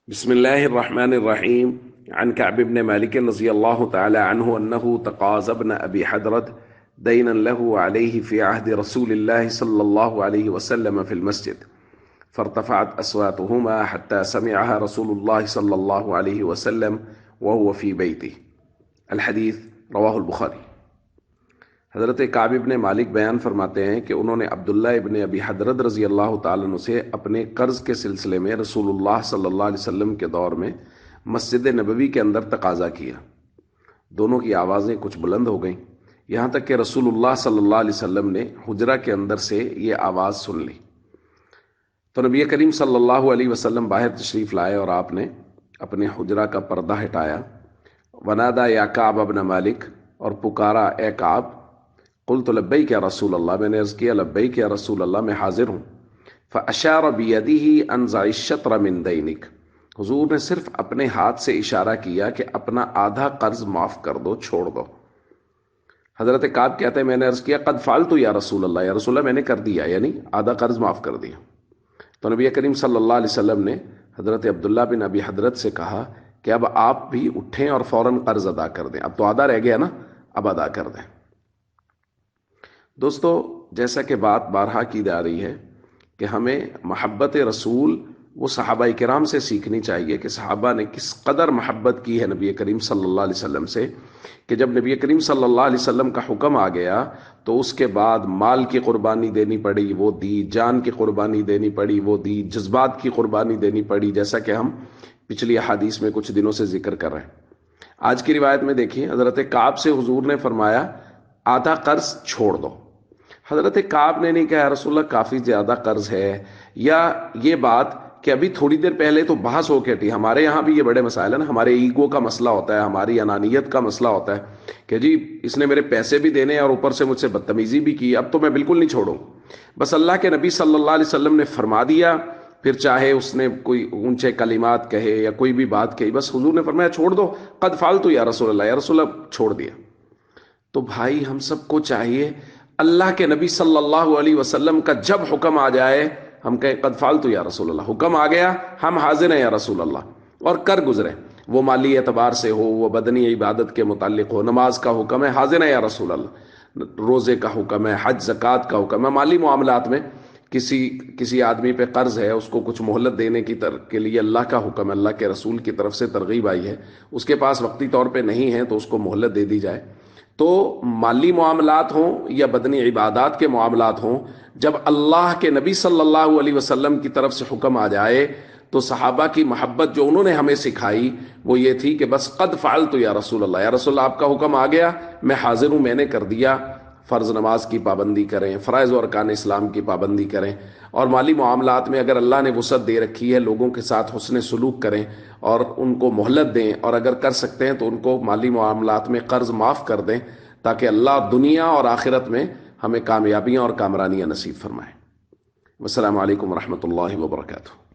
بسم الله الرحمن الرحيم. عن كعب بن مالك رضي الله تعالى عنه أنه تقاضى ابن أبي حدرد دينا له عليه في عهد رسول الله صلى الله عليه وسلم في المسجد، فارتفعت أصواتهما حتى سمعها رسول الله صلى الله عليه وسلم وهو في بيته. الحديث رواہ البخاری۔ حضرت کعب ابن مالک بیان فرماتے ہیں کہ انہوں نے عبداللہ ابن ابی حدرد رضی اللہ تعالیٰ عنہ سے اپنے قرض کے سلسلے میں رسول اللہ صلی اللہ علیہ وسلم کے دور میں مسجد نبوی کے اندر تقاضا کیا۔ دونوں کی آوازیں کچھ بلند ہو گئیں، یہاں تک کہ رسول اللہ صلی اللہ علیہ وسلم نے حجرہ کے اندر سے یہ آواز سن لی تو نبی کریم صلی اللہ علیہ وسلم باہر تشریف لائے اور آپ نے اپنے حجرہ کا پردہ ہٹایا۔ ونادا یا کعب ابن مالک، اور پکارا اے کعب۔ قلت لبیک یا رسول اللہ، میں نے عرض کیا لبیک یا رسول اللہ، میں حاضر ہوں۔ فاشار بیدہ انزع الشطر من دینک، حضور نے صرف اپنے ہاتھ سے اشارہ کیا کہ اپنا آدھا قرض معاف کر دو، چھوڑ دو۔ حضرت کعب کہتے ہیں میں نے عرض کیا قد فعلت یا رسول اللہ، یا رسول اللہ میں نے کر دیا، یعنی آدھا قرض معاف کر دیا۔ تو نبی کریم صلی اللہ علیہ وسلم نے حضرت عبداللہ بن ابی حدرت سے کہا کہ اب آپ بھی اٹھیں اور فوراً قرض ادا کر دیں، اب تو آدھا رہ گیا نا، اب ادا کر دیں۔ دوستو، جیسا کہ بات بارہا کی جا رہی ہے کہ ہمیں محبت رسول وہ صحابہ کرام سے سیکھنی چاہیے کہ صحابہ نے کس قدر محبت کی ہے نبی کریم صلی اللہ علیہ وسلم سے، کہ جب نبی کریم صلی اللہ علیہ وسلم کا حکم آ گیا تو اس کے بعد مال کی قربانی دینی پڑی، وہ دی، جان کی قربانی دینی پڑی، وہ دی، جذبات کی قربانی دینی پڑی، جیسا کہ ہم پچھلی احادیث میں کچھ دنوں سے ذکر کر رہے ہیں۔ آج کی روایت میں دیکھیں، حضرت کعب سے حضور نے فرمایا آدھا قرض چھوڑ دو۔ حضرت کعب نے نہیں کہا یا رسول اللہ کافی زیادہ قرض ہے، یا یہ بات کہ ابھی تھوڑی دیر پہلے تو بحث ہو کے تھی، ہمارے یہاں بھی یہ بڑے مسائل ہیں نا، ہمارے ایگو کا مسئلہ ہوتا ہے، ہماری انانیت کا مسئلہ ہوتا ہے کہ جی اس نے میرے پیسے بھی دینے اور اوپر سے مجھ سے بدتمیزی بھی کی، اب تو میں بالکل نہیں چھوڑوں۔ بس اللہ کے نبی صلی اللہ علیہ وسلم نے فرما دیا، پھر چاہے اس نے کوئی اونچے کلمات کہے یا کوئی بھی بات کہی، بس حضور نے فرمایا چھوڑ دو، قد فعلت یا رسول اللہ، یا رسول اللہ چھوڑ دیا۔ تو بھائی ہم سب کو چاہیے اللہ کے نبی صلی اللہ علیہ وسلم کا جب حکم آ جائے ہم کہیں قد فعلت یا رسول اللہ، حکم آ گیا ہم حاضر ہیں یا رسول اللہ، اور کر گزرے، وہ مالی اعتبار سے ہو، وہ بدنی عبادت کے متعلق ہو، نماز کا حکم ہے حاضر ہیں یا رسول اللہ، روزے کا حکم ہے، حج زکوٰۃ کا حکم ہے، مالی معاملات میں کسی آدمی پہ قرض ہے، اس کو کچھ مہلت دینے کے لیے اللہ کا حکم ہے، اللہ کے رسول کی طرف سے ترغیب آئی ہے، اس کے پاس وقتی طور پہ نہیں ہے تو اس کو مہلت دے دی جائے۔ تو مالی معاملات ہوں یا بدنی عبادات کے معاملات ہوں، جب اللہ کے نبی صلی اللہ علیہ وسلم کی طرف سے حکم آ جائے تو صحابہ کی محبت جو انہوں نے ہمیں سکھائی وہ یہ تھی کہ بس قد فعلت یا رسول اللہ، یا رسول اللہ آپ کا حکم آ گیا، میں حاضر ہوں، میں نے کر دیا۔ فرض نماز کی پابندی کریں، فرائض و ارکان اسلام کی پابندی کریں، اور مالی معاملات میں اگر اللہ نے وسعت دے رکھی ہے لوگوں کے ساتھ حسن سلوک کریں اور ان کو مہلت دیں، اور اگر کر سکتے ہیں تو ان کو مالی معاملات میں قرض معاف کر دیں، تاکہ اللہ دنیا اور آخرت میں ہمیں کامیابیاں اور کامرانیاں نصیب فرمائے۔ والسلام علیکم ورحمۃ اللہ وبرکاتہ۔